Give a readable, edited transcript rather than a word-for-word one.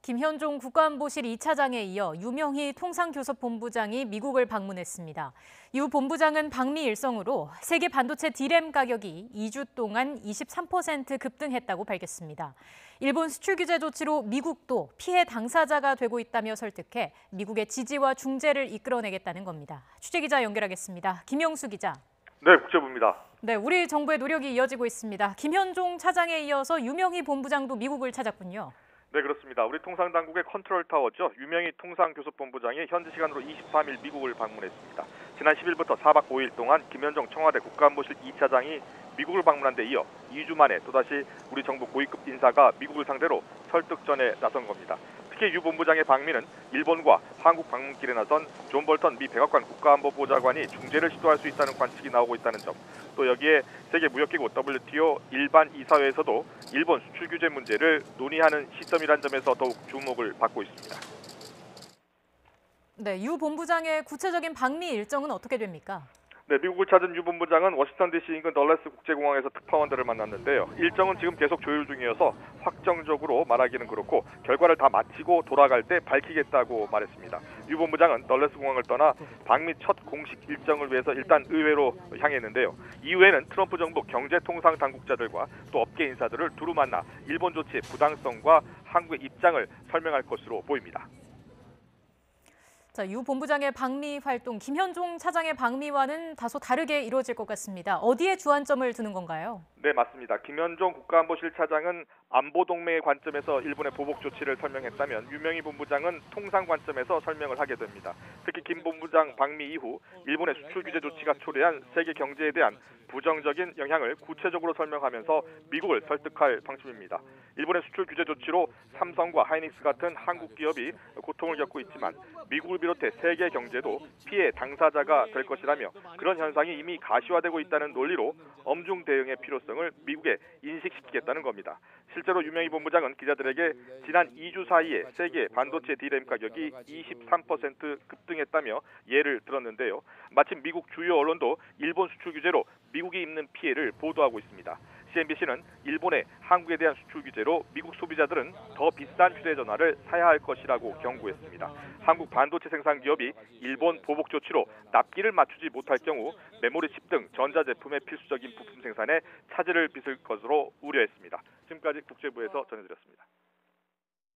김현종 국가안보실 2차장에 이어 유명희 통상교섭본부장이 미국을 방문했습니다. 유 본부장은 방미 일성으로 세계 반도체 D램 가격이 2주 동안 23% 급등했다고 밝혔습니다. 일본 수출 규제 조치로 미국도 피해 당사자가 되고 있다며 설득해 미국의 지지와 중재를 이끌어내겠다는 겁니다. 취재기자 연결하겠습니다. 김영수 기자. 네, 국제부입니다. 네, 우리 정부의 노력이 이어지고 있습니다. 김현종 차장에 이어서 유명희 본부장도 미국을 찾았군요. 네, 그렇습니다. 우리 통상당국의 컨트롤타워죠. 유명희 통상교섭본부장이 현지 시간으로 23일 미국을 방문했습니다. 지난 10일부터 4박 5일 동안 김현종 청와대 국가안보실 2차장이 미국을 방문한 데 이어 2주 만에 또다시 우리 정부 고위급 인사가 미국을 상대로 설득전에 나선 겁니다. 특히 유 본부장의 방미는 일본과 한국 방문길에 나선 존 볼턴 미 백악관 국가안보보좌관이 중재를 시도할 수 있다는 관측이 나오고 있다는 점, 또 여기에 세계무역기구 WTO 일반 이사회에서도 일본 수출 규제 문제를 논의하는 시점이란 점에서 더욱 주목을 받고 있습니다. 네, 유 본부장의 구체적인 방미 일정은 어떻게 됩니까? 네, 미국을 찾은 유 본부장은 워싱턴 DC 인근 덜레스 국제공항에서 특파원들을 만났는데요. 일정은 지금 계속 조율 중이어서 확정적으로 말하기는 그렇고 결과를 다 마치고 돌아갈 때 밝히겠다고 말했습니다. 유 본부장은 덜레스 공항을 떠나 방미 첫 공식 일정을 위해서 일단 의회로 향했는데요. 이후에는 트럼프 정부 경제통상 당국자들과 또 업계 인사들을 두루 만나 일본 조치의 부당성과 한국의 입장을 설명할 것으로 보입니다. 자, 유 본부장의 방미 활동, 김현종 차장의 방미와는 다소 다르게 이루어질 것 같습니다. 어디에 주안점을 두는 건가요? 네, 맞습니다. 김현종 국가안보실 차장은 안보동맹의 관점에서 일본의 보복 조치를 설명했다면 유명희 본부장은 통상 관점에서 설명을 하게 됩니다. 특히 김 본부장 방미 이후 일본의 수출 규제 조치가 초래한 세계 경제에 대한 부정적인 영향을 구체적으로 설명하면서 미국을 설득할 방침입니다. 일본의 수출 규제 조치로 삼성과 하이닉스 같은 한국 기업이 고통을 겪고 있지만 미국을 비롯해 세계 경제도 피해 당사자가 될 것이라며 그런 현상이 이미 가시화되고 있다는 논리로 엄중 대응의 필요성을 미국에 인식시키겠다는 겁니다. 실제로 유명희 본부장은 기자들에게 지난 2주 사이에 세계 반도체 D램 가격이 23% 급등했다며 예를 들었는데요. 마침 미국 주요 언론도 일본 수출 규제로 미국이 입는 피해를 보도하고 있습니다. CNBC는 일본의 한국에 대한 수출 규제로 미국 소비자들은 더 비싼 휴대전화를 사야 할 것이라고 경고했습니다. 한국 반도체 생산 기업이 일본 보복 조치로 납기를 맞추지 못할 경우 메모리 칩 등 전자제품의 필수적인 부품 생산에 차질을 빚을 것으로 우려했습니다. 지금까지 국제부에서 전해드렸습니다.